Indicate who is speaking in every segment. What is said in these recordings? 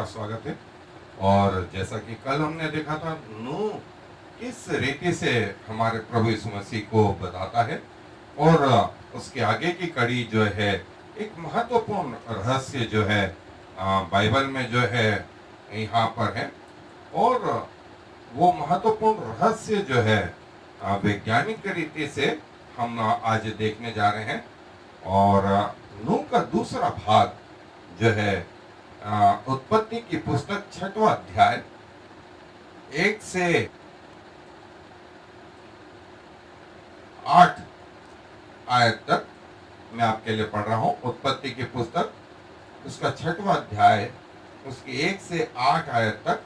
Speaker 1: स्वागत है। और जैसा कि कल हमने देखा था, नूह किस रीति से हमारे प्रभु यीशु मसीह को बताता है, और उसके आगे की कड़ी जो है एक महत्वपूर्ण रहस्य जो है बाइबल में जो है यहाँ पर है। और वो महत्वपूर्ण रहस्य जो है वैज्ञानिक रीति से हम आज देखने जा रहे हैं। और नूह का दूसरा भाग जो है उत्पत्ति की पुस्तक 6वां अध्याय 1 से 8 आयत तक मैं आपके लिए पढ़ रहा हूं। उत्पत्ति की पुस्तक उसका 6वां अध्याय उसकी 1 से 8 आयत तक।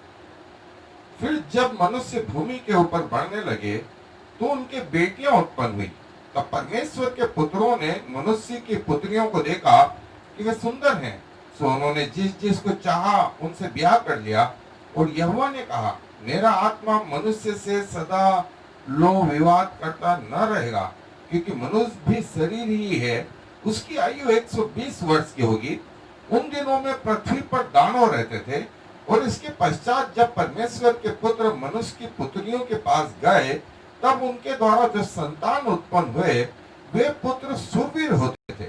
Speaker 1: फिर जब मनुष्य भूमि के ऊपर बढ़ने लगे तो उनके बेटियां उत्पन्न हुई। तब परमेश्वर के पुत्रों ने मनुष्य की पुत्रियों को देखा कि वे सुंदर हैं, सो उन्होंने जिस जिस को चाहा उनसे ब्याह कर लिया। और यहोवा ने कहा, मेरा आत्मा मनुष्य से सदा लो विवाद करता न रहेगा, क्योंकि मनुष्य भी शरीर ही है। उसकी आयु 120 वर्ष की होगी। उन दिनों में पृथ्वी पर दानव रहते थे। और इसके पश्चात जब परमेश्वर के पुत्र मनुष्य की पुत्रियों के पास गए, तब उनके द्वारा जो संतान उत्पन्न हुए वे पुत्र शूरवीर होते थे,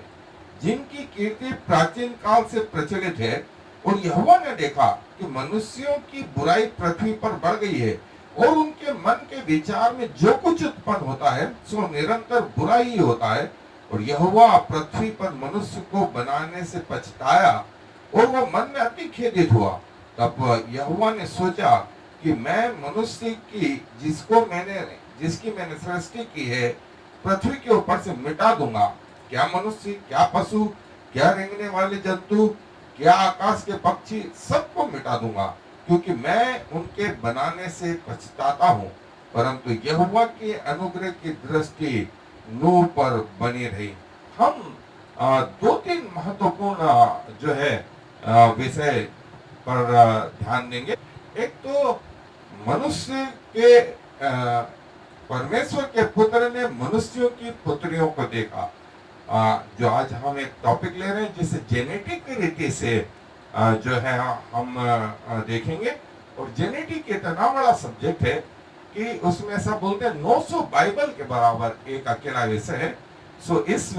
Speaker 1: जिनकी कीर्ति प्राचीन काल से प्रचलित है। और यहोवा ने देखा कि मनुष्यों की बुराई पृथ्वी पर बढ़ गई है, और उनके मन के विचार में जो कुछ उत्पन्न होता है सो निरंतर बुरा ही होता है। और यहोवा पृथ्वी पर मनुष्य को बनाने से पछताया, और वो मन में अति खेदित हुआ। तब यहोवा ने सोचा कि मैं मनुष्य की जिसकी मैंने सृष्टि की है पृथ्वी के ऊपर से मिटा दूंगा। क्या मनुष्य, क्या पशु, क्या रेंगने वाले जंतु, क्या आकाश के पक्षी, सबको मिटा दूंगा, क्योंकि मैं उनके बनाने से पछताता हूँ। परंतु यहोवा के अनुग्रह की दृष्टि नूह पर बनी रही। हम 2-3 महत्वपूर्ण जो है विषय पर ध्यान देंगे। एक तो मनुष्य के परमेश्वर के पुत्र ने मनुष्यों की पुत्रियों को देखा। जो आज हम एक टॉपिक ले रहे हैं जिसे जेनेटिक रीति से जो है हम देखेंगे। और जेनेटिक इतना बड़ा सब्जेक्ट है कि उसमें ऐसा बोलते हैं 900 बाइबल के बराबर एक अकेला विषय है। सो इस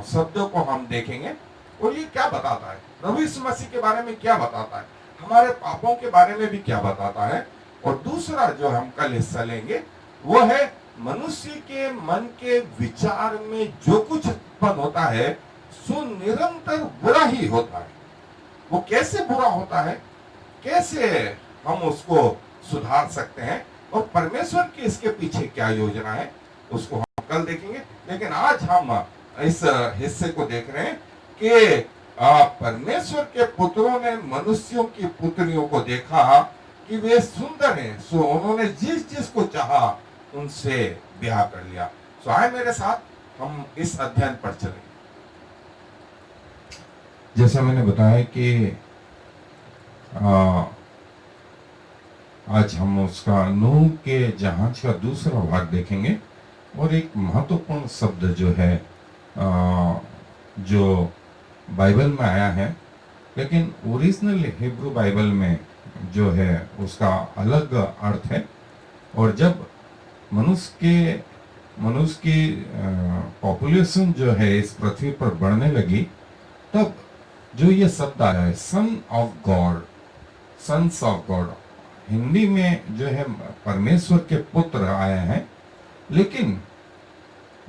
Speaker 1: शब्द को हम देखेंगे और ये क्या बताता है, प्रभु यीशु मसीह के बारे में क्या बताता है, हमारे पापों के बारे में भी क्या बताता है। और दूसरा जो हम कल हिस्सा लेंगे वो है मनुष्य के मन के विचार में जो कुछ उत्पन्न होता है सो निरंतर बुरा ही होता है। वो कैसे बुरा होता है, कैसे हम उसको सुधार सकते हैं, और परमेश्वर की इसके पीछे क्या योजना है, उसको हम कल देखेंगे। लेकिन आज हम इस हिस्से को देख रहे हैं कि परमेश्वर के पुत्रों ने मनुष्यों की पुत्रियों को देखा कि वे सुंदर हैं, सो उन्होंने जिस जिस को चाहा उनसे ब्याह कर लिया। सो आए मेरे साथ हम इस अध्ययन पर चलें। जैसा मैंने बताया कि आज हम उसका नूह के जहाज का दूसरा भाग देखेंगे। और एक महत्वपूर्ण शब्द जो है जो बाइबल में आया है, लेकिन ओरिजिनल हिब्रू बाइबल में जो है उसका अलग अर्थ है। और जब मनुष्य की पॉपुलेशन जो है इस पृथ्वी पर बढ़ने लगी, तब जो ये शब्द आया है son of God, sons of God, Hindi में जो है परमेश्वर के पुत्र आए हैं, लेकिन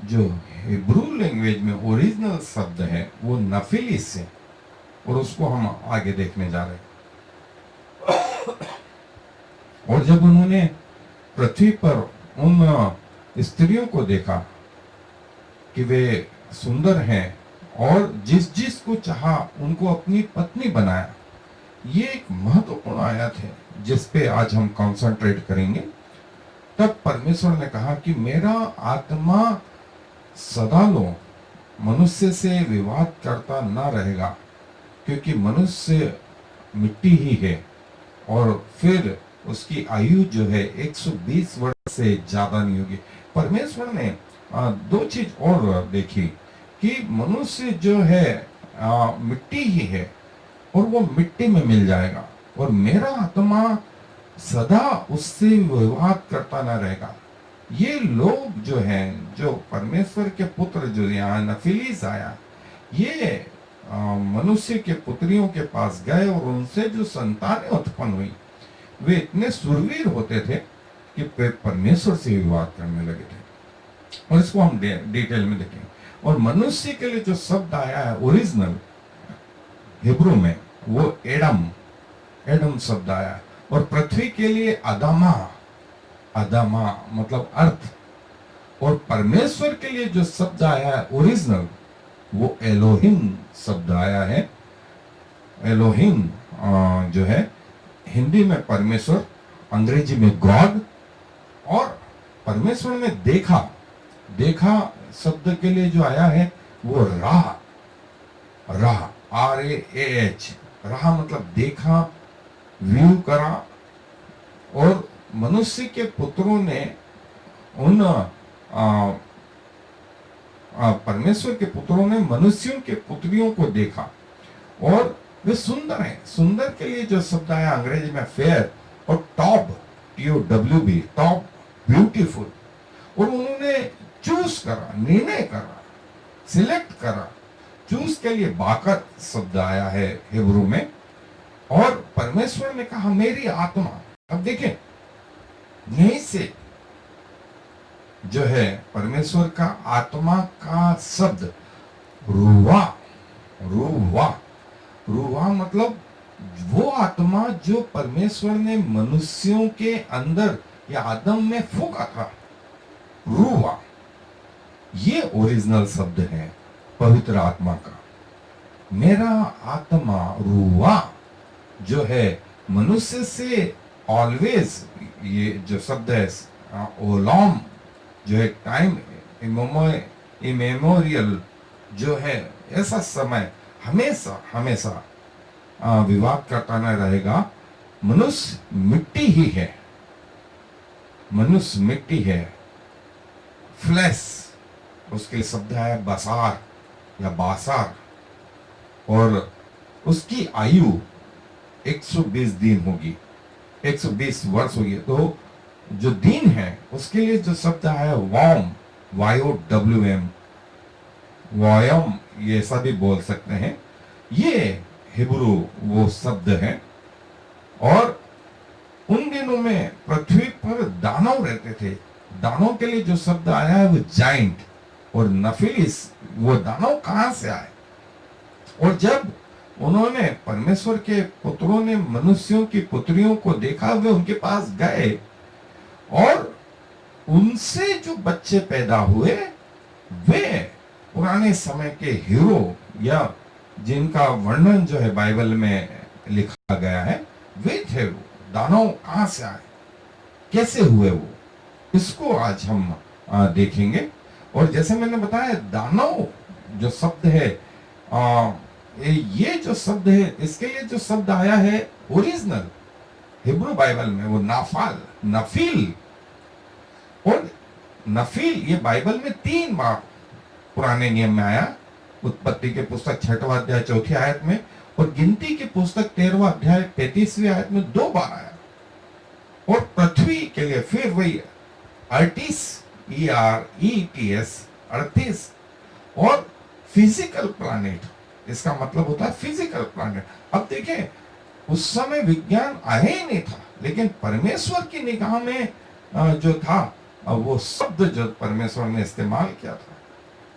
Speaker 1: जो हिब्रू लैंग्वेज में ओरिजिनल शब्द है वो नफिलिस है। और उसको हम आगे देखने जा रहे हैं। और जब उन्होंने पृथ्वी पर उन स्त्रियों को देखा कि वे सुंदर हैं और जिस जिस को चाहा उनको अपनी पत्नी बनाया, ये एक महत्वपूर्ण आयत है जिस पे आज हम कंसंट्रेट करेंगे। तब परमेश्वर ने कहा कि मेरा आत्मा सदा लो मनुष्य से विवाद करता न रहेगा, क्योंकि मनुष्य मिट्टी ही है। और फिर उसकी आयु जो है 120 वर्ष से ज्यादा नहीं होगी। परमेश्वर ने 2 चीज और देखी कि मनुष्य जो है मिट्टी ही है, और वो मिट्टी में मिल जाएगा और मेरा आत्मा सदा उससे विवाद करता न रहेगा। ये लोग जो हैं, जो परमेश्वर के पुत्र जो यहाँ नफीलीस आया, ये मनुष्य के पुत्रियों के पास गए और उनसे जो संतानें उत्पन्न हुई वे इतने सुरवीर होते थे कि वे परमेश्वर से विवाद करने लगे थे। और इसको हम डिटेल में देखेंगे। और मनुष्य के लिए जो शब्द आया है ओरिजिनल हिब्रू में, वो एडम शब्द आया है। और पृथ्वी के लिए अदामा मतलब अर्थ। और परमेश्वर के लिए जो शब्द आया है ओरिजिनल, वो एलोहिम शब्द आया है। एलोहिम जो है हिंदी में परमेश्वर, अंग्रेजी में गॉड। और परमेश्वर ने देखा शब्द के लिए जो आया है वो राह RAAH, राह मतलब देखा, व्यू करा। और मनुष्य के पुत्रों ने उन परमेश्वर के पुत्रों ने मनुष्यों के पुत्रियों को देखा और वे सुंदर हैं। सुंदर के लिए जो शब्द आया अंग्रेजी में फेयर, और टॉप TOWB, टॉप ब्यूटीफुल। और उन्होंने चूज करा, निर्णय करा, सिलेक्ट करा। चूज के लिए बाकर शब्द आया है हिब्रू में। और परमेश्वर ने कहा मेरी आत्मा, अब देखें यहीं से जो है परमेश्वर का आत्मा का शब्द रूवा मतलब वो आत्मा जो परमेश्वर ने मनुष्यों के अंदर या आदम में फूंका था, रूवा। ये ओरिजिनल शब्द है पवित्र आत्मा का। मेरा आत्मा रूवा जो है मनुष्य से ऑलवेज, ये जो शब्द है ओलॉम जो है टाइम इमेमोरियल जो है, ऐसा समय हमेशा विवाद करता न रहेगा। मनुष्य मिट्टी ही है, मनुष्य मिट्टी है। फ्लैश उसके शब्द है बसार या बासार। और उसकी आयु 120 दिन होगी, 120 वर्ष होगी। तो जो दिन है उसके लिए जो शब्द है वॉम, YOWM, वॉयम, ये ऐसा भी बोल सकते हैं। ये हिब्रू वो शब्द है। और उन दिनों में पृथ्वी पर दानव रहते थे। दानव के लिए जो शब्द आया है वो जाइंट और नफीलिस, वो दानव कहां से आए। और जब उन्होंने परमेश्वर के पुत्रों ने मनुष्यों की पुत्रियों को देखा, वे उनके पास गए और उनसे जो बच्चे पैदा हुए वे पुराने समय के हीरो, या जिनका वर्णन जो है बाइबल में लिखा गया है, वे थे। वो दानव कहां से आए, कैसे हुए वो, इसको आज हम देखेंगे। और जैसे मैंने बताया दानव जो शब्द है, ये जो शब्द है, इसके लिए जो शब्द आया है ओरिजिनल हिब्रू बाइबल में, वो नफील। और नफील ये बाइबल में 3 बार पुराने नियम में आया। उत्पत्ति के पुस्तक 6वां अध्याय 4थी आयत में, और गिनती के पुस्तक 13वां अध्याय 35वीं आयत में 2 बार आया। और पृथ्वी के लिए फिर वही अर्टिस, ERETS, 38। और फिजिकल प्लैनेट, इसका मतलब होता है फिजिकल प्लैनेट। अब देखें उस समय विज्ञान आया ही नहीं था, लेकिन परमेश्वर की निगाह में जो था, वो शब्द जो परमेश्वर ने इस्तेमाल किया था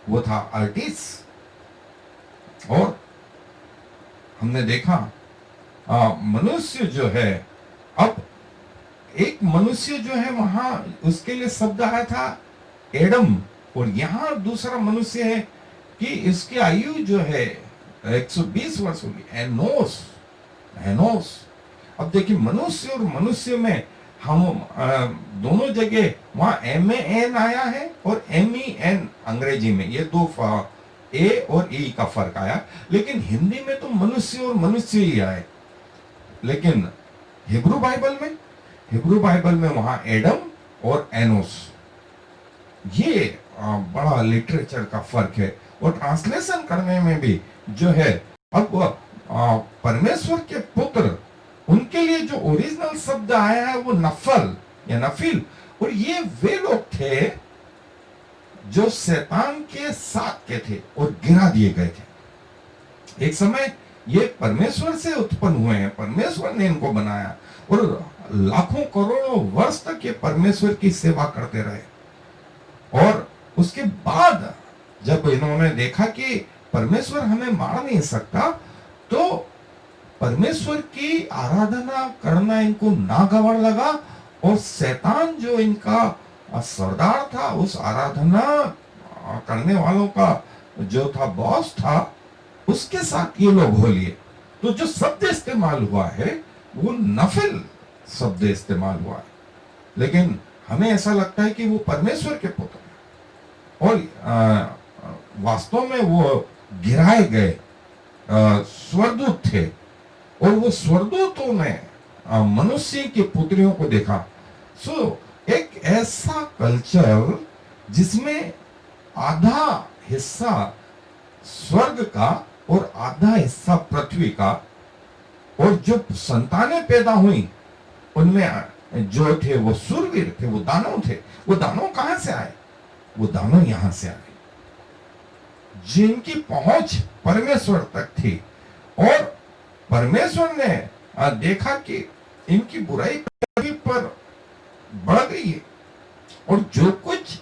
Speaker 1: वो था अर्टिस। और हमने देखा मनुष्य जो है, अब एक मनुष्य जो है वहां उसके लिए शब्द आया था एडम। और यहां दूसरा मनुष्य है कि इसकी आयु जो है 120 वर्ष होगी, एनोस। अब देखिए मनुष्य और मनुष्य में हम दोनों जगह वहां MAN आया है और MEN अंग्रेजी में, ये 2 A और E का फर्क आया। लेकिन हिंदी में तो मनुष्य और मनुष्य ही आए। लेकिन हिब्रू बाइबल में वहां एडम और एनोस, ये बड़ा लिटरेचर का फर्क है। और ट्रांसलेशन करने में भी जो है, अब परमेश्वर के पुत्र, उनके लिए जो ओरिजिनल शब्द आया है वो नफल या नफिल, और ये वे लोग थे जो शैतान के साथ के थे और गिरा दिए गए थे। एक समय ये परमेश्वर से उत्पन्न हुए हैं, परमेश्वर ने इनको बनाया और लाखों करोड़ों वर्ष तक ये परमेश्वर की सेवा करते रहे। और उसके बाद जब इन्होंने देखा कि परमेश्वर हमें मार नहीं सकता, तो परमेश्वर की आराधना करना इनको नागवार लगा, और शैतान जो इनका सरदार था, उस आराधना करने वालों का जो था बॉस था, उसके साथ ये लोग हो लिए। तो जो शब्द इस्तेमाल हुआ है वो नफिल शब्द इस्तेमाल हुआ है, लेकिन हमें ऐसा लगता है कि वो परमेश्वर के पुत्र हैं, और वास्तव में वो गिराए गए स्वर्गदूत थे, और वो स्वर्गदूतों ने मनुष्य की पुत्रियों को देखा। सो एक ऐसा कल्चर जिसमें आधा हिस्सा स्वर्ग का और आधा हिस्सा पृथ्वी का, और जो संतानें पैदा हुई उनमें जो थे वो शूरवीर थे, वो दानव थे। वो दानव कहां से आए? वो दानव यहां से आए जिनकी पहुंच परमेश्वर तक थी, और परमेश्वर ने देखा कि इनकी बुराई पृथ्वी पर बढ़ गई है, और जो कुछ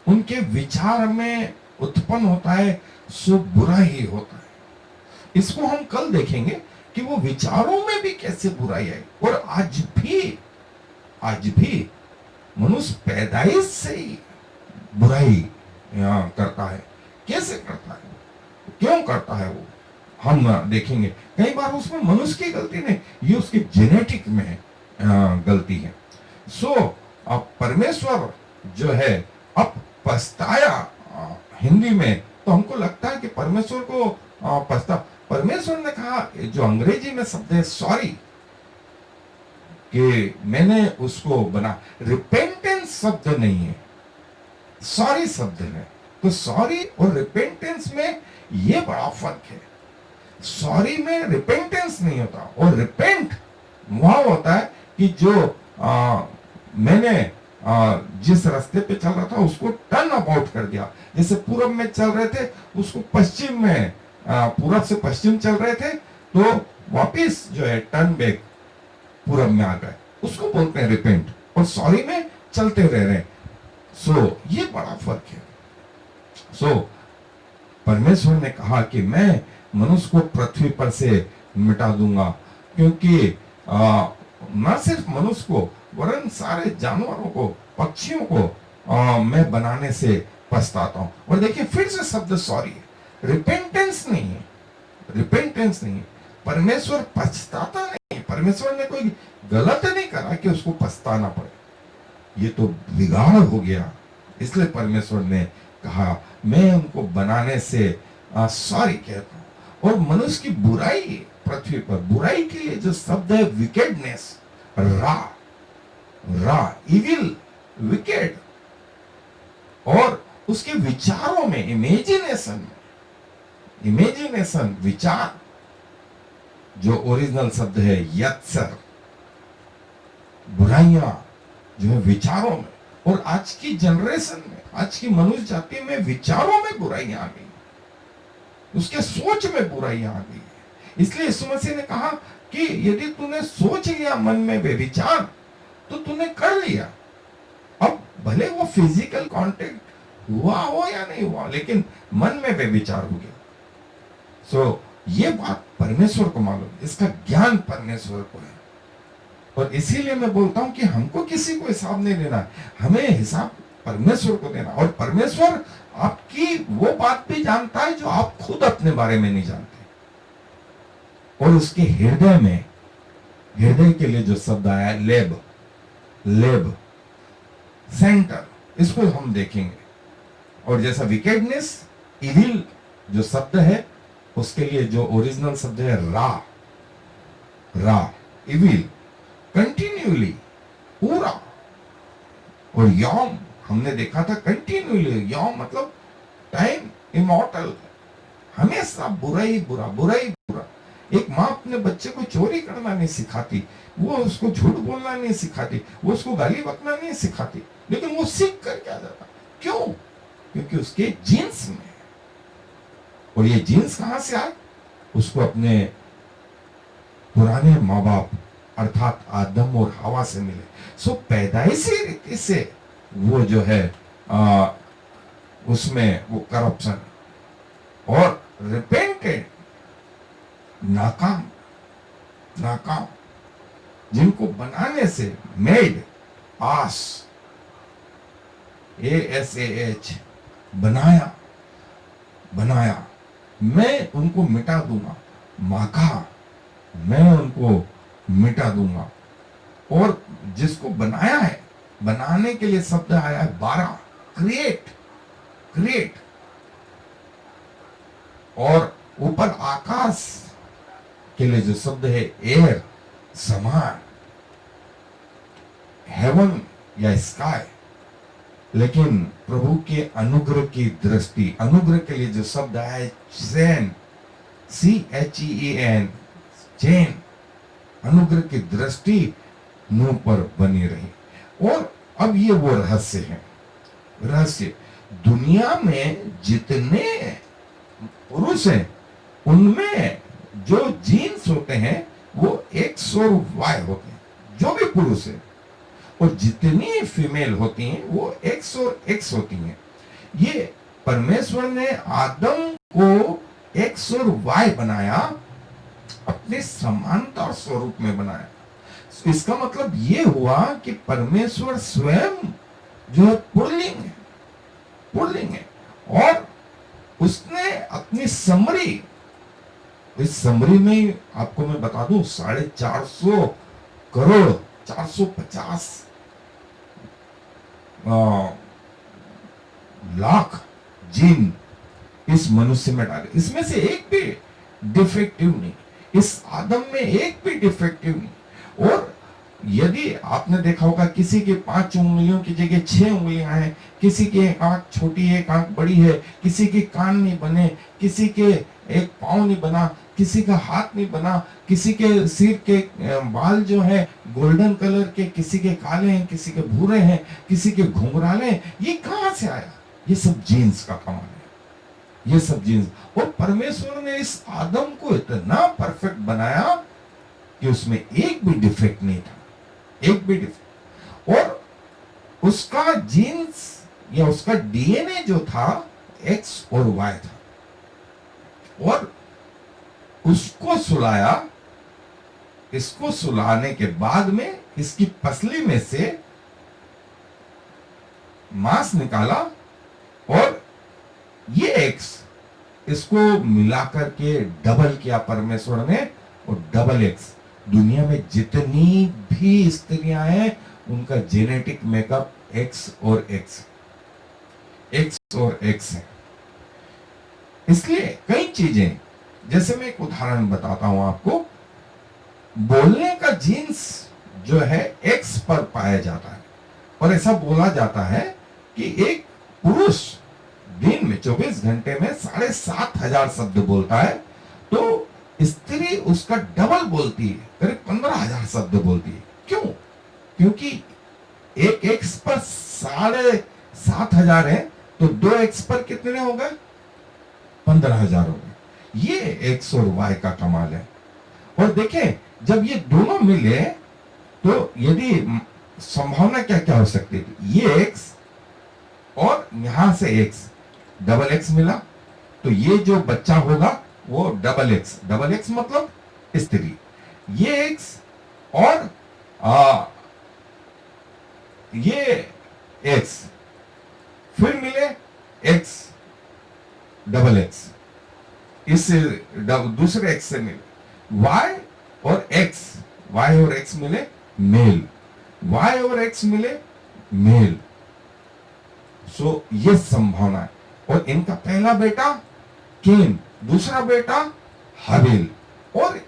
Speaker 1: उनके विचार में उत्पन्न होता है सो बुरा ही होता है। इसको हम कल देखेंगे कि वो विचारों में भी कैसे बुराई आई। और आज भी मनुष्य पैदाइश से ही बुराई करता है। कैसे करता है, क्यों करता है, वो हम देखेंगे। कई बार उसमें मनुष्य की गलती नहीं, ये उसकी जेनेटिक में गलती है। सो अब परमेश्वर जो है अब पछताया, हिंदी में तो हमको लगता है कि परमेश्वर को परमेश्वर ने कहा, जो अंग्रेजी में शब्द है सॉरी, कि मैंने उसको बना। रिपेंटेंस शब्द नहीं है, सॉरी शब्द है। तो सॉरी और रिपेंटेंस में ये बड़ा फर्क है। सॉरी में रिपेंटेंस नहीं होता, और रिपेंट वहां होता है कि जो मैंने जिस रास्ते पे चल रहा था उसको टर्न अबाउट कर दिया। जैसे पूरब में चल रहे थे, उसको पश्चिम में, पूरब से पश्चिम चल रहे थे, तो वापिस जो है टर्न बैक पूरब में आ गए, उसको बोलते हैं रिपेंट। और सॉरी में चलते रह रहे। सो ये बड़ा फर्क है। सो परमेश्वर ने कहा कि मैं मनुष्य को पृथ्वी पर से मिटा दूंगा, क्योंकि न सिर्फ मनुष्य को वरन सारे जानवरों को, पक्षियों को मैं बनाने से पछताता हूं। और देखिए फिर से शब्द सॉरी है, रिपेंटेंस नहीं है, रिपेंटेंस नहीं है। परमेश्वर पछताता नहीं, परमेश्वर ने कोई गलत नहीं करा कि उसको पछताना पड़े। ये तो बिगाड़ हो गया, इसलिए परमेश्वर ने कहा मैं उनको बनाने से सॉरी कहता हूं। और मनुष्य की बुराई, पृथ्वी पर बुराई के लिए जो शब्द है विकेडनेस, रा इविल, विकेड, और उसके विचारों में इमेजिनेशन, विचार, जो ओरिजिनल शब्द है यत्सर, बुराइयां जो है विचारों में। और आज की जनरेशन में, आज की मनुष्य जाति में विचारों में बुराइयां आ गई, उसके सोच में बुराइयां आ गई। इसलिए यीशु मसीह ने कहा कि यदि तूने सोच लिया मन में बेविचार, तो तूने कर लिया। अब भले वो फिजिकल कांटेक्ट हुआ हो या नहीं हुआ, लेकिन मन में बेविचार हो गया। सो ये बात परमेश्वर को मालूम, इसका ज्ञान परमेश्वर को है। और इसीलिए मैं बोलता हूं कि हमको किसी को हिसाब नहीं देना है, हमें हिसाब परमेश्वर को देना। और परमेश्वर आपकी वो बात भी जानता है जो आप खुद अपने बारे में नहीं जानते। और उसके हृदय में, हृदय के लिए जो शब्द आया है लेब, सेंटर, इसको हम देखेंगे। और जैसा विकेडनेस, इविल जो शब्द है, उसके लिए जो ओरिजिनल शब्द है रा, इविल, कंटिन्यूली, पूरा। और यौम हमने देखा था, कंटिन्यूली, यौम मतलब टाइम इमॉर्टल, हमेशा बुरा ही बुरा, बुरा ही बुरा। एक माँ अपने बच्चे को चोरी करना नहीं सिखाती, वो उसको झूठ बोलना नहीं सिखाती, वो उसको गाली बकना नहीं सिखाती, लेकिन वो सीख कर क्या जाता। क्यों? क्योंकि उसके जीन्स में। और ये जीन्स कहां से आए? उसको अपने पुराने माँ बाप अर्थात आदम और हवा से मिले। सो पैदाइशी रीति से वो जो है उसमें वो करप्शन और रिपेंटेड नाकाम नाकाम, जिनको बनाने से मेड आस ASAH बनाया बनाया, मैं उनको मिटा दूंगा, माका मैं उनको मिटा दूंगा। और जिसको बनाया है, बनाने के लिए शब्द आया है 12, क्रिएट क्रिएट। और ऊपर आकाश के लिए जो शब्द है एयर, समान, हेवन या स्काई। लेकिन प्रभु के अनुग्रह की दृष्टि, अनुग्रह के लिए जो शब्द आया है चैन, CHEN, चैन, अनुग्रह की दृष्टि नूह पर बनी रही। और अब ये वो रहस्य है, रहस्य दुनिया में जितने पुरुष हैं उनमें जो जीन्स होते हैं वो X और Y होते हैं, जो भी पुरुष है, और जितनी फीमेल होती हैं वो X और X होती हैं। ये परमेश्वर ने आदम को X और Y बनाया, अपने समानता और स्वरूप में बनाया। इसका मतलब ये हुआ कि परमेश्वर स्वयं जो है पुल्लिंग है, पुल्लिंग है। और उसने अपनी समरी, इस समरी में आपको मैं बता दूं 450 करोड़ 450 लाख जीन इस मनुष्य में डाले। इसमें से एक भी डिफेक्टिव नहीं, इस आदम में एक भी डिफेक्टिव नहीं। और यदि आपने देखा होगा किसी के 5 उंगलियों की जगह 6 उंगलियां हैं, किसी की एक आंख छोटी है, एक आंख बड़ी है, किसी के कान नहीं बने, किसी के एक पांव नहीं बना, किसी का हाथ नहीं बना, किसी के सिर के बाल जो है गोल्डन कलर के, किसी के काले हैं, किसी के भूरे हैं, किसी के घुंघराले हैं। ये कहां से आया? ये सब जीन्स का कमाल है, ये सब जीन्स। और परमेश्वर ने इस आदम को इतना परफेक्ट बनाया कि उसमें एक भी डिफेक्ट नहीं था, एक भी डिफेक्ट। और उसका जीन्स या उसका DNA जो था X और Y था। और उसको सुलाया, इसको सुलाने के बाद में इसकी पसली में से मांस निकाला, और ये X इसको मिलाकर के डबल किया परमेश्वर ने। और डबल X, दुनिया में जितनी भी स्त्रियां हैं उनका जेनेटिक मेकअप X और X, X और X है। इसलिए कई चीजें, जैसे मैं एक उदाहरण बताता हूं आपको, बोलने का जीन्स जो है X पर पाया जाता है। और ऐसा बोला जाता है कि एक पुरुष दिन में 24 घंटे में 7,500 शब्द बोलता है, तो स्त्री उसका डबल बोलती है, करीब 15,000 शब्द बोलती है। क्यों? क्योंकि एक X पर 7,500 है, तो 2 X पर कितने हो गए? 15,000 हो गए। ये X और Y का कमाल है। और देखें, जब ये दोनों मिले तो यदि संभावना क्या क्या हो सकती थी, ये X और यहां से X, डबल X मिला, तो ये जो बच्चा होगा वो डबल X मतलब स्त्री, ये X और ये X फिर मिले X, डबल X, इस दूसरे X से मिले Y और X, Y और X मिले मेल, Y और X मिले मेल। सो ये संभावना है। और इनका पहला बेटा केन, दूसरा बेटा हाबिल, और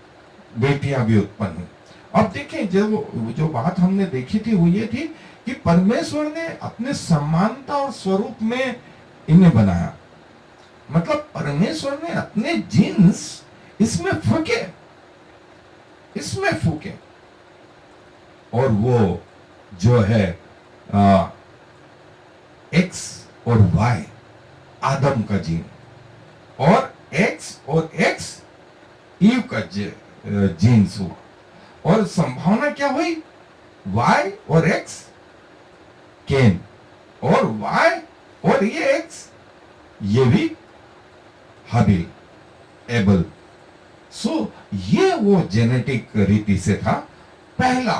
Speaker 1: बेटियां भी उत्पन्न हुई। अब देखें, जो बात हमने देखी थी वो ये थी कि परमेश्वर ने अपने समानता और स्वरूप में इन्हें बनाया। मतलब परमेश्वर ने अपने जीन्स इसमें फूके, इसमें फूके और वो जो है एक्स और वाई आदम का जीन, और एक्स और एक्स ईव का जीन्स हुआ। और संभावना क्या हुई? वाई और एक्स केन, और वाई और ये एक्स ये भी हाबिल एबल। सो ये वो जेनेटिक रीति से था पहला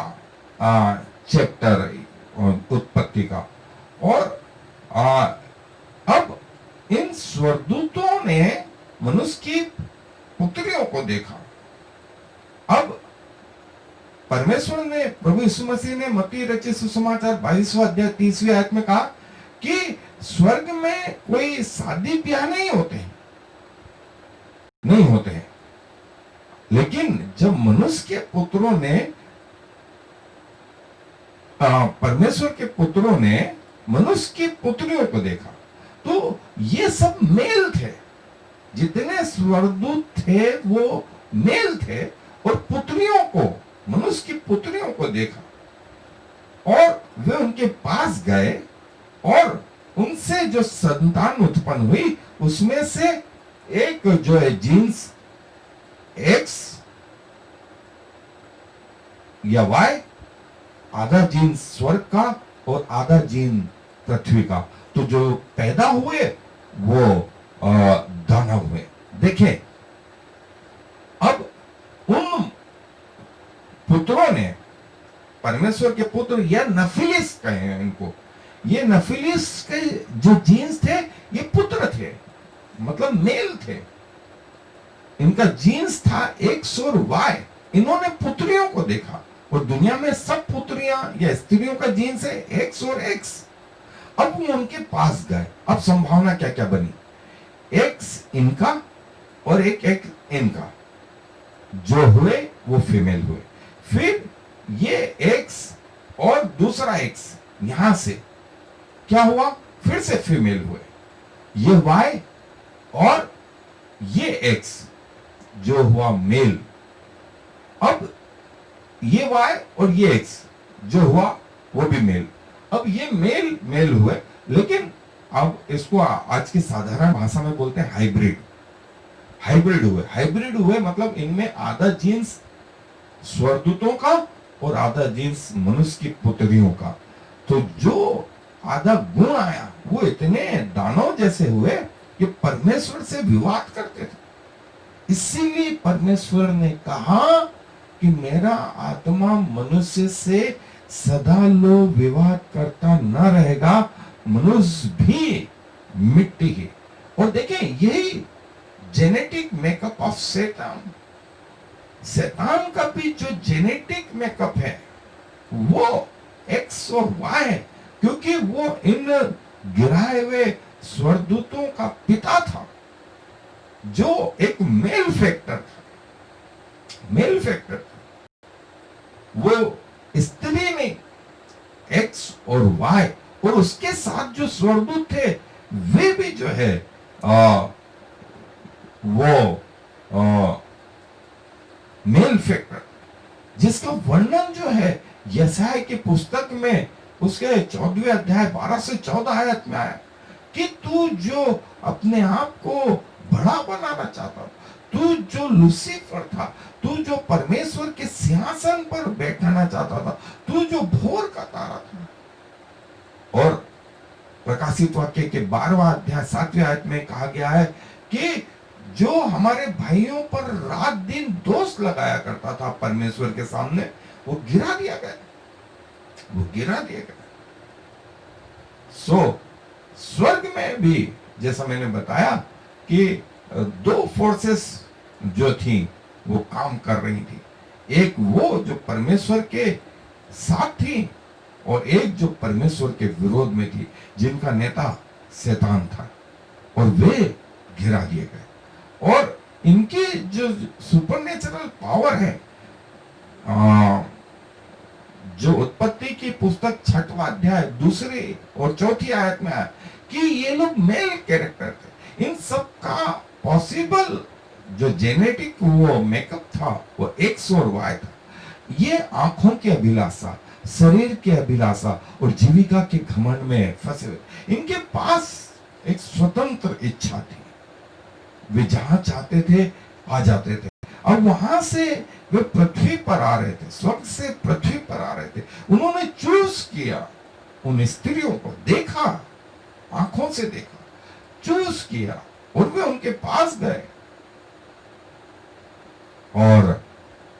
Speaker 1: चैप्टर उत्पत्ति का। और अब इन स्वर्गदूतों ने मनुष्य की पुत्रियों को देखा। अब परमेश्वर ने, प्रभु यीशु मसीह ने मत्ती रचित सुसमाचार 22वां अध्याय 30वीं आयत में कहा कि स्वर्ग में कोई शादी ब्याह नहीं होते हैं, नहीं होते हैं। लेकिन जब मनुष्य के पुत्रों ने, परमेश्वर के पुत्रों ने मनुष्य की पुत्रियों को देखा, तो ये सब मेल थे। जितने स्वर्गदूत थे वो मेल थे, और पुत्रियों को, मनुष्य की पुत्रियों को देखा और वे उनके पास गए, और उनसे जो संतान उत्पन्न हुई उसमें से एक जो है जीन्स एक्स या वाई, आधा जीन स्वर्ग का और आधा जीन पृथ्वी का, तो जो पैदा हुए वो दानव हुए। देखें, अब उन पुत्रों ने, परमेश्वर के पुत्र या नफिलिस कहे हैं इनको, ये नफिलिस के जो जीन्स थे ये पुत्र थे, मतलब मेल थे। इनका जीन्स था एक्स और वाई। इन्होंने पुत्रियों को देखा, और दुनिया में सब पुत्रियां या स्त्रियों का जीन्स है एक्स और एक्स। अब वो उनके पास गए। अब संभावना क्या क्या बनी? एक्स इनका और एक इनका, जो हुए वो फीमेल हुए। फिर ये एक्स और दूसरा एक्स यहां से क्या हुआ? फिर से फीमेल हुए। ये वाई और ये एक्स जो हुआ मेल। अब ये वाई और ये एक्स जो हुआ वो भी मेल। अब ये मेल मेल हुए, लेकिन अब इसको आज की साधारण भाषा में बोलते हैं हाइब्रिड। हाइब्रिड हुए, हाइब्रिड हुए मतलब इनमें आधा जीन्स स्वर्गदूतों का और आधा जीन्स मनुष्य की पुत्रियों का। तो जो आधा गुण आया वो इतने दानव जैसे हुए कि परमेश्वर से विवाद करते थे। इसीलिए परमेश्वर ने कहा कि मेरा आत्मा मनुष्य से सदा लो विवाद करता न रहेगा, मनुष्य भी मिट्टी है। और देखें, यही जेनेटिक मेकअप ऑफ शैतान। शैतान का भी जो जेनेटिक मेकअप है वो एक्स और वाई है, क्योंकि वो इन गिराए हुए स्वर्गदूतों का पिता था, जो एक मेल फैक्टर था। मेल फैक्टर था वो स्त्री में एक्स और वाई, और उसके साथ जो स्वर्गदूत थे वे भी जो है मेल फैक्टर, जिसका वर्णन जो है यशायाह की पुस्तक में उसके 14वें अध्याय 12 से 14 आयत में आया कि तू जो अपने आप को बड़ा बनाना चाहता, तू जो लूसीफर था, तू जो परमेश्वर के सिंहासन पर बैठना चाहता था, तू जो भोर का तारा था। और प्रकाशित वाक्य के 12वां अध्याय 7वें आयत में कहा गया है कि जो हमारे भाइयों पर रात दिन दोष लगाया करता था परमेश्वर के सामने, वो गिरा दिया गया, वो गिरा दिया गया। सो स्वर्ग में भी जैसा मैंने बताया कि दो फोर्सेस जो थी वो काम कर रही थी। एक वो जो परमेश्वर के साथ थी, और एक जो परमेश्वर के विरोध में थी, जिनका नेता शैतान था, और वे गिरा दिए गए। और इनकी जो सुपरनेचुरल पावर है, जो उत्पत्ति की पुस्तक 6वां अध्याय 2 और 4 आयत में आया कि ये लोग मेल कैरेक्टर थे। इन सब का पॉसिबल जो जेनेटिक वो मेकअप था था वो एक्स और वाई था। ये आंखों की अभिलाषा, शरीर की अभिलाषा और जीविका के घमंड में फंसे हुए। इनके पास एक स्वतंत्र इच्छा थी, वे जहां चाहते थे आ जाते थे। और वहां से वे पृथ्वी पर आ रहे थे, स्वर्ग से पृथ्वी पर आ रहे थे। उन्होंने चूज किया, उन स्त्रियों को देखा, आंखों से देखा, चूज किया और वे उनके पास गए और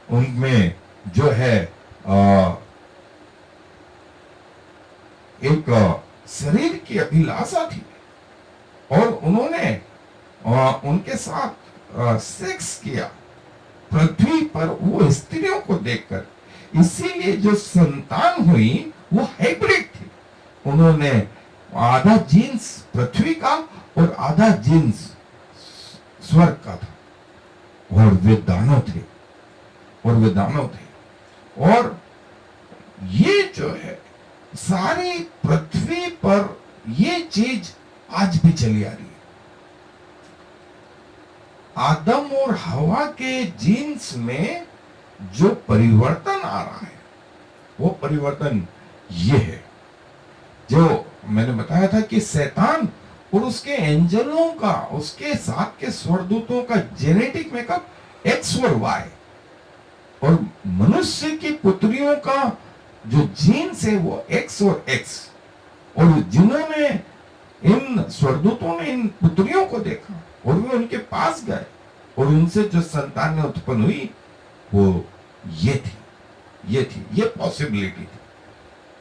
Speaker 1: उनमें जो है एक शरीर की अभिलाषा थी और उन्होंने उनके साथ सेक्स किया पृथ्वी पर वो स्त्रियों को देखकर। इसीलिए जो संतान हुई वो हाइब्रिड थी। उन्होंने आधा जीन्स पृथ्वी का और आधा जीन्स स्वर्ग का था और वे दानव थे और ये जो है सारी पृथ्वी पर ये चीज आज भी चली आ रही है। आदम और हवा के जीन्स में जो परिवर्तन आ रहा है वो परिवर्तन ये है जो मैंने बताया था कि शैतान और उसके एंजलों का, उसके साथ के स्वर्गदूतों का जेनेटिक मेकअप एक्स और वाई, और मनुष्य की पुत्रियों का जो जीन्स है वो एक्स और एक्स। और जिन्होंने इन स्वर्गदूतों ने इन पुत्रियों को देखा और वे उनके पास गए और उनसे जो संतान उत्पन्न हुई वो ये पॉसिबिलिटी थी।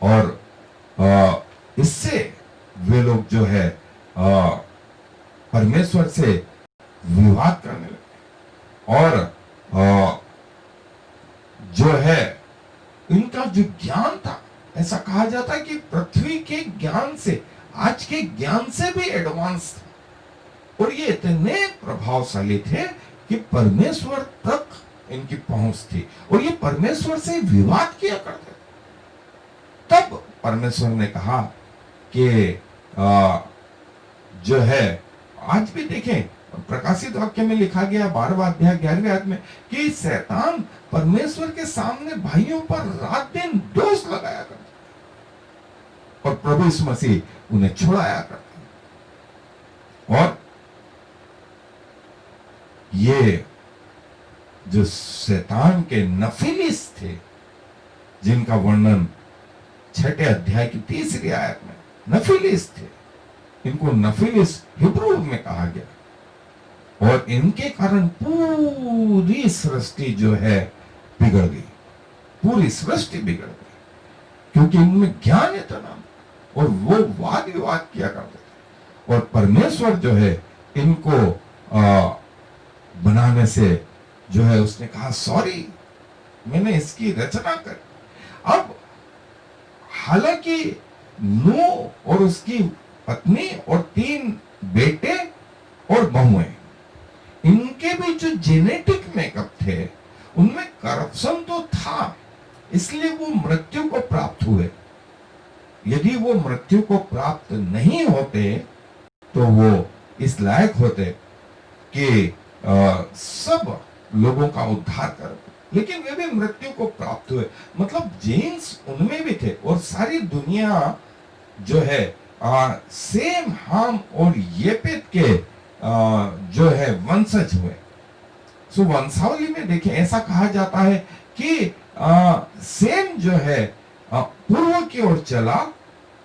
Speaker 1: और इससे वे लोग जो है परमेश्वर से विवाद करने लगे और जो है इनका जो ज्ञान था, ऐसा कहा जाता है कि पृथ्वी के ज्ञान से, आज के ज्ञान से भी एडवांस था और ये इतने प्रभावशाली थे कि परमेश्वर तक इनकी पहुंच थी और ये परमेश्वर से विवाद किया करते। तब परमेश्वर ने कहा कि जो है आज भी देखें प्रकाशित वाक्य में लिखा गया 12वां अध्याय 11वें आयत में कि शैतान परमेश्वर के सामने भाइयों पर रात दिन दोष लगाया करता और प्रभु यीशु मसीह उन्हें छुड़ाया करता। और ये जो शैतान के नफीलिस थे जिनका वर्णन 6 अध्याय की 3री आयत में, नफीलिस थे, इनको नफीलिस हिब्रू में कहा गया और इनके कारण पूरी सृष्टि जो है बिगड़ गई, पूरी सृष्टि बिगड़ गई क्योंकि इनमें ज्ञान इतना और वो वाद विवाद किया करते थे और परमेश्वर जो है इनको बनाने से जो है उसने कहा सॉरी, मैंने इसकी रचना करी। अब हालांकि नूह और उसकी पत्नी और 3 बेटे और बहुएं, इनके भी जो जेनेटिक मेकअप थे उनमें करप्शन तो था, इसलिए वो मृत्यु को प्राप्त हुए। यदि वो मृत्यु को प्राप्त नहीं होते तो वो इस लायक होते कि सब लोगों का उद्धार कर, लेकिन वे भी मृत्यु को प्राप्त हुए। मतलब जीन्स उनमें भी थे और सारी दुनिया जो है सेम हाम और येपेत के जो है वंशज हुए। सो वंशावली में देखें ऐसा कहा जाता है कि सेम जो है पूर्व की ओर चला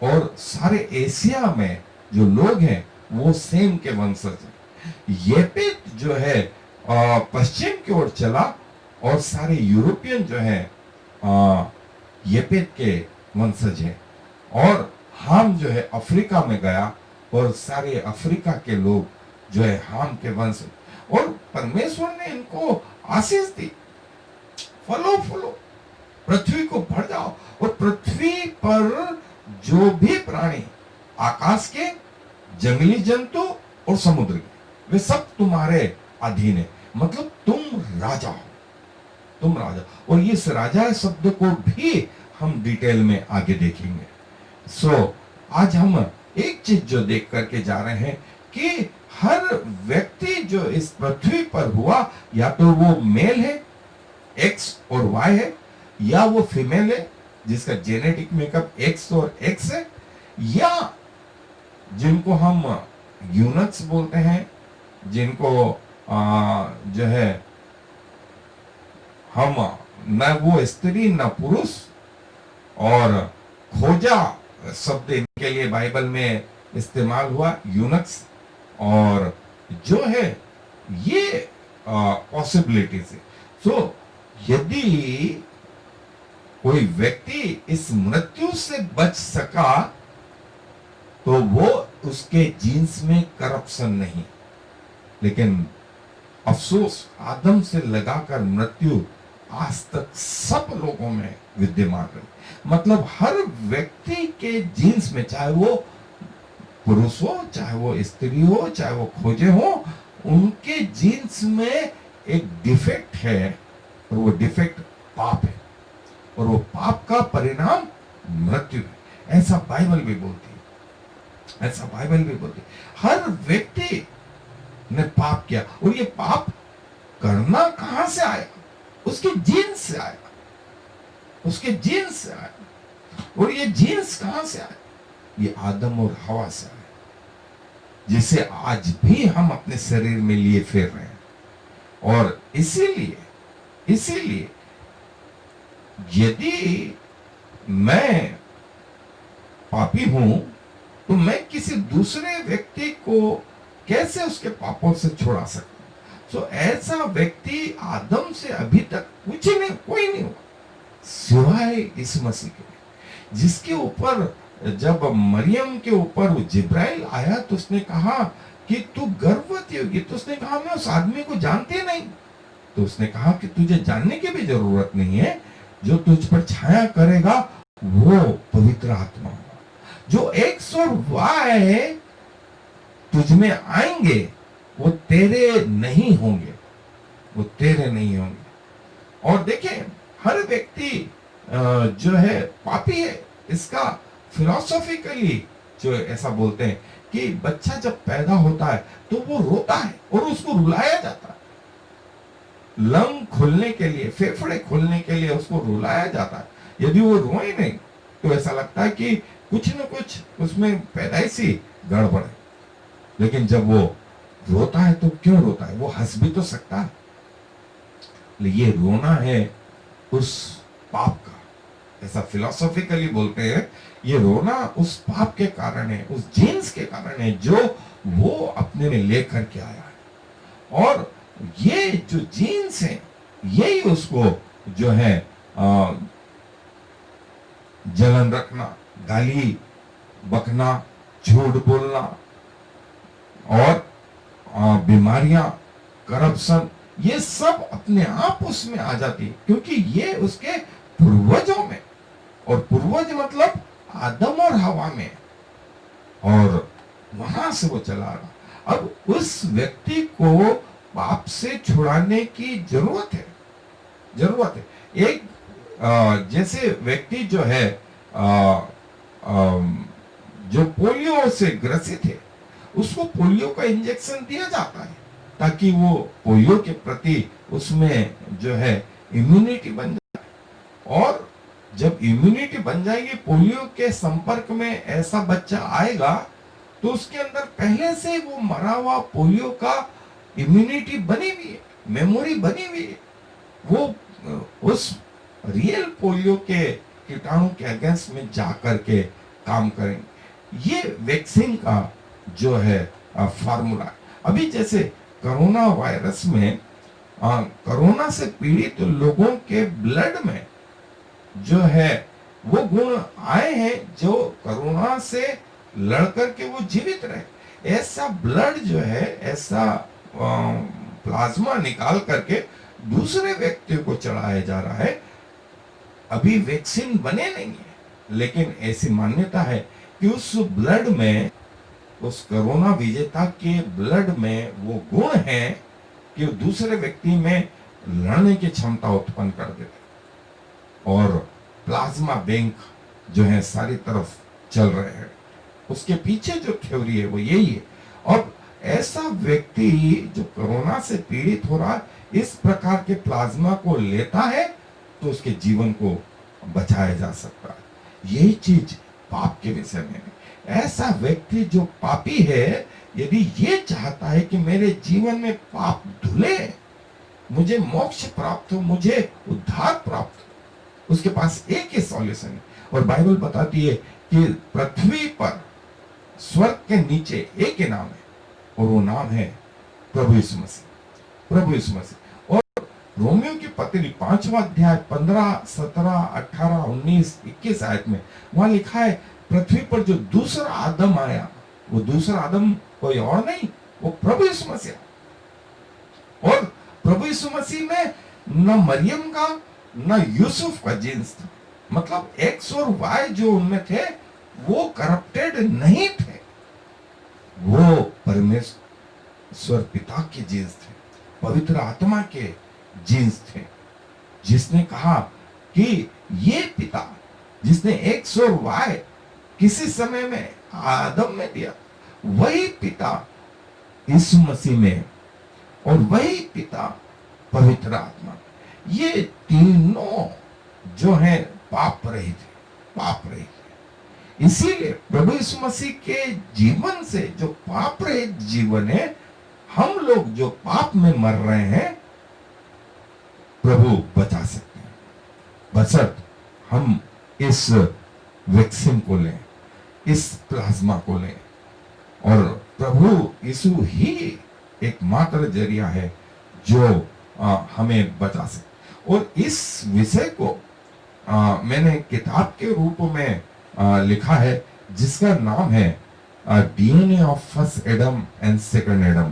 Speaker 1: और सारे एशिया में जो लोग हैं वो सेम के वंशज हैं। येपेत जो है पश्चिम की ओर चला और सारे यूरोपियन जो है येपेत के वंशज हैं और हाम जो है अफ्रीका में गया और सारे अफ्रीका के लोग जो है हाम के वंश। और परमेश्वर ने इनको आशीष दी, फलो फलो, पृथ्वी को भर जाओ और पृथ्वी पर जो भी प्राणी, आकाश के, जंगली जंतु और समुद्र के, वे सब तुम्हारे अधीन है। मतलब तुम राजा हो, तुम राजा। और इस राजा शब्द को भी हम डिटेल में आगे देखेंगे। सो आज हम एक चीज जो देख करके जा रहे हैं कि हर व्यक्ति जो इस पृथ्वी पर हुआ, या तो वो मेल है एक्स और वाई है, या वो फीमेल है जिसका जेनेटिक मेकअप एक्स और एक्स है, या जिनको हम यूनक्स बोलते हैं, जिनको जो है हम न वो स्त्री न पुरुष, और खोजा शब्द इनके लिए बाइबल में इस्तेमाल हुआ यूनक्स, और जो है ये पॉसिबिलिटीज है। सो यदि कोई व्यक्ति इस मृत्यु से बच सका तो वो उसके जीन्स में करप्शन नहीं, लेकिन अफसोस आदम से लगाकर मृत्यु आज तक सब लोगों में विद्यमान रही। मतलब हर व्यक्ति के जीन्स में, चाहे वो पुरुष हो, चाहे वो स्त्री हो, चाहे वो खोजे हो, उनके जीन्स में एक डिफेक्ट है, और वो डिफेक्ट पाप है, और वो पाप का परिणाम मृत्यु है। ऐसा बाइबल भी बोलती है, ऐसा बाइबल भी बोलती है। हर व्यक्ति ने पाप किया, और ये पाप करना कहां से आया? उसके जीन्स से आया, उसके जीन्स से आया। और ये जीन्स कहां से आया? ये आदम और हवा से आया, जिसे आज भी हम अपने शरीर में लिए फिर रहे हैं। और इसीलिए यदि मैं पापी हूं तो मैं किसी दूसरे व्यक्ति को कैसे उसके पापों से छुड़ा सकता हूं? सो ऐसा व्यक्ति आदम से अभी तक कुछ नहीं, कोई नहीं हुआ सिवाय इस मसीह के, जिसके ऊपर जब मरियम के ऊपर वो जिब्राइल आया तो उसने कहा कि तू गर्भवती होगी, तो उसने कहा मैं उस आदमी को जानती नहीं। तो उसने कहा कि तुझे जानने की भी जरूरत नहीं है, जो तुझ पर छाया करेगा वो पवित्र आत्मा होगा, जो एक्स और वाई तुझ में आएंगे वो तेरे नहीं होंगे, वो तेरे नहीं होंगे। और देखें, हर व्यक्ति जो है पापी है। इसका फिलोसॉफिकली जो ऐसा बोलते हैं कि बच्चा जब पैदा होता है तो वो रोता है और उसको रुलाया जाता है, लंग खोलने के लिए, फेफड़े खोलने के लिए उसको रुलाया जाता है। यदि वो रोए नहीं तो ऐसा लगता है कि कुछ न कुछ उसमें पैदाइशी गड़बड़ है। लेकिन जब वो रोता है तो क्यों रोता है? वो हंस भी तो सकता है। ये रोना है उस पाप का, ऐसा फिलोसॉफिकली बोलते हैं। ये रोना उस पाप के कारण है, उस जीन्स के कारण है जो वो अपने में लेकर के आया है। और ये जो जीन्स है यही उसको जो है जलन रखना, गाली बकना, झूठ बोलना और बीमारियां, करप्शन, ये सब अपने आप उसमें आ जाती है, क्योंकि ये उसके पूर्वजों में, और पूर्वज मतलब आदम और हवा में, और वहां से वो चला रहा। अब उस व्यक्ति को पाप से छुड़ाने की जरूरत है। एक जैसे व्यक्ति जो है जो पोलियो से ग्रसित है, उसको पोलियो का इंजेक्शन दिया जाता है ताकि वो पोलियो के प्रति उसमें जो है इम्यूनिटी बन जाए। और जब इम्यूनिटी बन जाएगी, पोलियो के संपर्क में ऐसा बच्चा आएगा तो उसके अंदर पहले से वो मरा हुआ पोलियो का इम्यूनिटी बनी हुई है, मेमोरी बनी हुई है। वो उस रियल पोलियो के कीटाणु के अगेंस्ट में जाकर के काम करेंगे। ये वैक्सीन का जो है फार्मूला। अभी जैसे कोरोना वायरस में कोरोना से पीड़ित लोगों के ब्लड में जो है वो गुण आए हैं जो कोरोना से लड़कर के वो जीवित रहे। ऐसा ब्लड जो है, ऐसा प्लाज्मा निकाल करके दूसरे व्यक्ति को चढ़ाया जा रहा है। अभी वैक्सीन बने नहीं है, लेकिन ऐसी मान्यता है कि उस ब्लड में, उस कोरोना विजेता के ब्लड में वो गुण है कि दूसरे व्यक्ति में लड़ने की क्षमता उत्पन्न कर देते। और प्लाज्मा बैंक जो है सारी तरफ चल रहे हैं, उसके पीछे जो थ्योरी है वो यही है। और ऐसा व्यक्ति जो कोरोना से पीड़ित हो रहा है, इस प्रकार के प्लाज्मा को लेता है तो उसके जीवन को बचाया जा सकता है। यही चीज पाप के विषय में है। ऐसा व्यक्ति जो पापी है, यदि ये चाहता है कि मेरे जीवन में पाप धुले, मुझे मोक्ष प्राप्त हो, मुझे उद्धार प्राप्त हो, उसके पास एक ही सॉल्यूशन है। और बाइबल बताती है कि पृथ्वी पर स्वर्ग के नीचे एक ही नाम है, और वो नाम है प्रभु यीशु मसीह। प्रभु यीशु मसीह। और रोमियो की पत्री 5वां अध्याय 15, 17, 18, 19, 21 आयत में वहां लिखा है, पृथ्वी पर जो दूसरा आदम आया, वो दूसरा आदम कोई और नहीं, वो प्रभु यीशु मसीह। और प्रभु यीशु मसीह में न मरियम का न यूसुफ का जीन्स था। मतलब एक्स और वाई जो उनमें थे वो करप्टेड नहीं थे, वो परमेश्वर पिता के जीन्स थे, पवित्र आत्मा के जीन्स थे, जिसने कहा कि ये पिता जिसने एक्स और वाई किसी समय में आदम में दिया, वही पिता यीशु मसीह में, और वही पिता पवित्र आत्मा। ये तीनों जो हैं पाप रहित है, पाप रहित है। इसीलिए प्रभु यीशु मसीह के जीवन से जो पाप रहित जीवन है, हम लोग जो पाप में मर रहे हैं, प्रभु बचा सकते हैं, बशर्त हम इस वैक्सीन को लें, इस प्लाज्मा को लें। और प्रभु यीशु ही एकमात्र जरिया है जो हमें बचा सके। और इस विषय को मैंने किताब के रूप में लिखा है, जिसका नाम है DNA of first Adam and second Adam.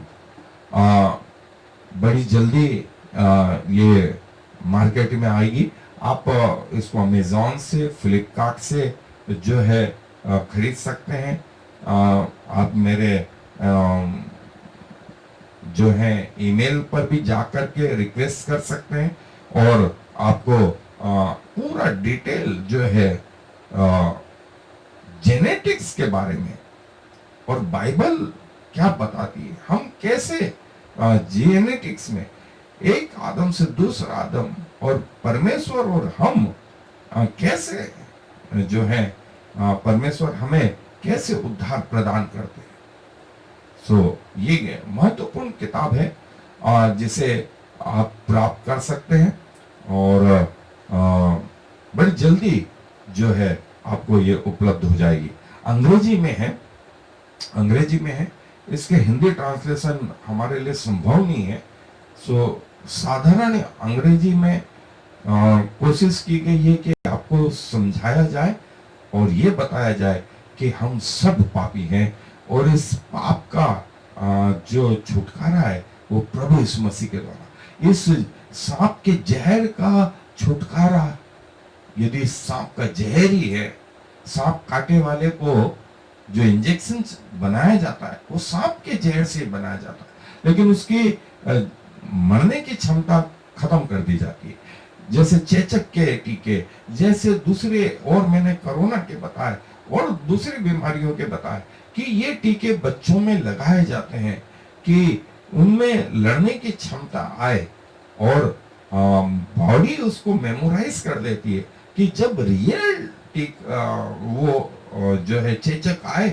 Speaker 1: बड़ी जल्दी ये मार्केट में आएगी। आप इसको अमेजॉन से, फ्लिपकार्ट से जो है खरीद सकते हैं। आप मेरे जो है ईमेल पर भी जाकर के रिक्वेस्ट कर सकते हैं, और आपको पूरा डिटेल जो है जेनेटिक्स के बारे में और बाइबल क्या बताती है, हम कैसे जेनेटिक्स में एक आदम से दूसरा आदम और परमेश्वर और हम कैसे जो है परमेश्वर हमें कैसे उद्धार प्रदान करते हैं। सो ये महत्वपूर्ण किताब है जिसे आप प्राप्त कर सकते हैं, और बड़ी जल्दी जो है आपको ये उपलब्ध हो जाएगी। अंग्रेजी में है, अंग्रेजी में है। इसके हिंदी ट्रांसलेशन हमारे लिए संभव नहीं है। सो साधारण अंग्रेजी में कोशिश की गई है कि आपको समझाया जाए और ये बताया जाए कि हम सब पापी हैं, और इस पाप का जो छुटकारा है वो प्रभु यीशु मसीह के द्वारा। इस सांप के जहर का छुटकारा, यदि सांप का जहर ही है, सांप काटे वाले को जो इंजेक्शन बनाया जाता है वो सांप के जहर से बनाया जाता है, लेकिन उसकी मरने की क्षमता खत्म कर दी जाती है। जैसे चेचक के टीके, जैसे दूसरे, और मैंने कोरोना के बताए और दूसरी बीमारियों के बताए कि ये टीके बच्चों में लगाए जाते हैं कि उनमें लड़ने की क्षमता आए, और बॉडी उसको मेमोराइज कर देती है कि जब रियल वो जो है चेचक आए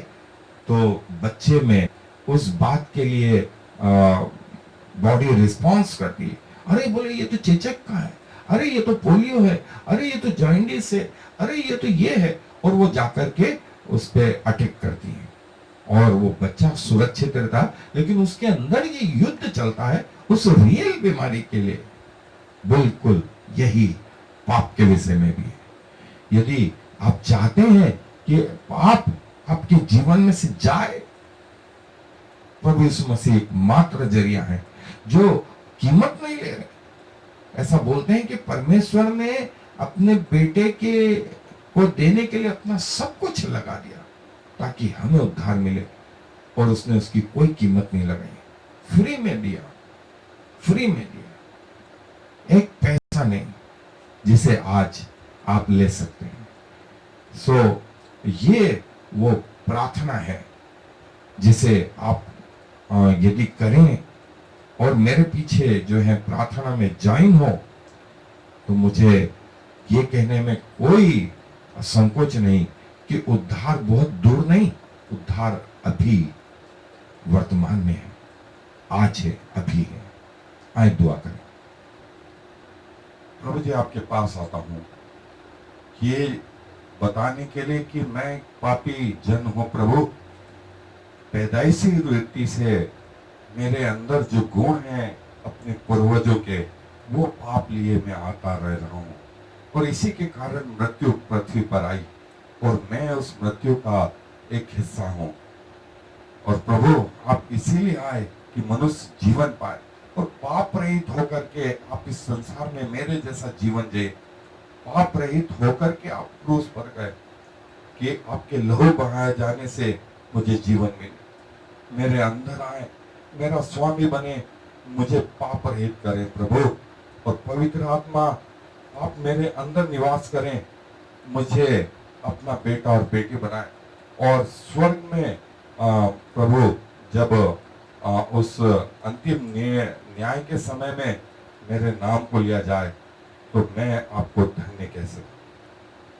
Speaker 1: तो बच्चे में उस बात के लिए बॉडी रिस्पॉन्स करती है। अरे बोले ये तो चेचक का है, अरे ये तो पोलियो है, अरे ये तो जॉइंडिस है, अरे ये तो ये है, और वो जाकर के उस पे अटैक करती है, और वो बच्चा सुरक्षित रहता है। लेकिन उसके अंदर ये युद्ध चलता है उस रियल बीमारी के लिए। बिल्कुल यही पाप के विषय में भी है। यदि आप चाहते हैं कि पाप आपके जीवन में से जाए, प्रभु यीशु मसीह एकमात्र जरिया है जो कीमत नहीं ले रहे। ऐसा बोलते हैं कि परमेश्वर ने अपने बेटे के को देने के लिए अपना सब कुछ लगा दिया ताकि हमें उद्धार मिले, और उसने उसकी कोई कीमत नहीं लगाई, फ्री में दिया, फ्री में दिया, एक पैसा नहीं, जिसे आज आप ले सकते हैं। सो ये वो प्रार्थना है जिसे आप यदि करें और मेरे पीछे जो है प्रार्थना में ज्वाइन हो, तो मुझे ये कहने में कोई संकोच नहीं कि उद्धार बहुत दूर नहीं, उद्धार अभी वर्तमान में है, आज है, अभी है। आए दुआ करें। प्रभु जी, आपके पास आता हूं ये बताने के लिए कि मैं पापी जन हूं प्रभु। पैदाइशी रीति से मेरे अंदर जो गुण हैं अपने पूर्वजों के, वो पाप लिए मैं आता रह रहा हूं, और इसी के कारण मृत्यु पृथ्वी पर आई, और मैं उस मृत्यु का एक हिस्सा हूं। और प्रभु, आप इसीलिए आए कि मनुष्य जीवन पाए, और पाप रहित होकर के आप इस संसार में मेरे जैसा जीवन जिए। पाप रहित होकर के आप क्रूस पर गए कि आपके लहू बहाए जाने से मुझे जीवन मिले। मेरे अंदर आए, मेरा स्वामी बने, मुझे पाप रहित करें प्रभु, और पवित्र आत्मा आप मेरे अंदर निवास करें, मुझे अपना बेटा और बेटी बनाए, और स्वर्ग में प्रभु जब उस अंतिम न्याय के समय में मेरे नाम को लिया जाए, तो मैं आपको धन्य कह सकूं।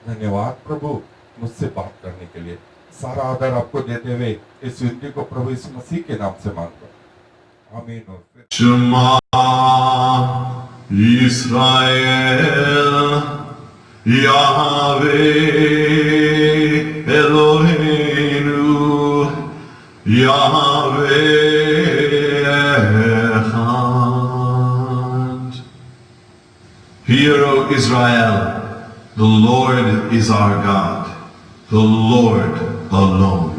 Speaker 1: धन्यवाद प्रभु मुझसे बात करने के लिए। सारा आदर आपको देते हुए इस विनती को प्रभु इस मसीह के नाम से मांगता हूं, आमीन। और फिर
Speaker 2: शमा इस्राएल यावे एलोहेनु यावे echad. Hear, O Israel, the Lord is our God, the Lord alone.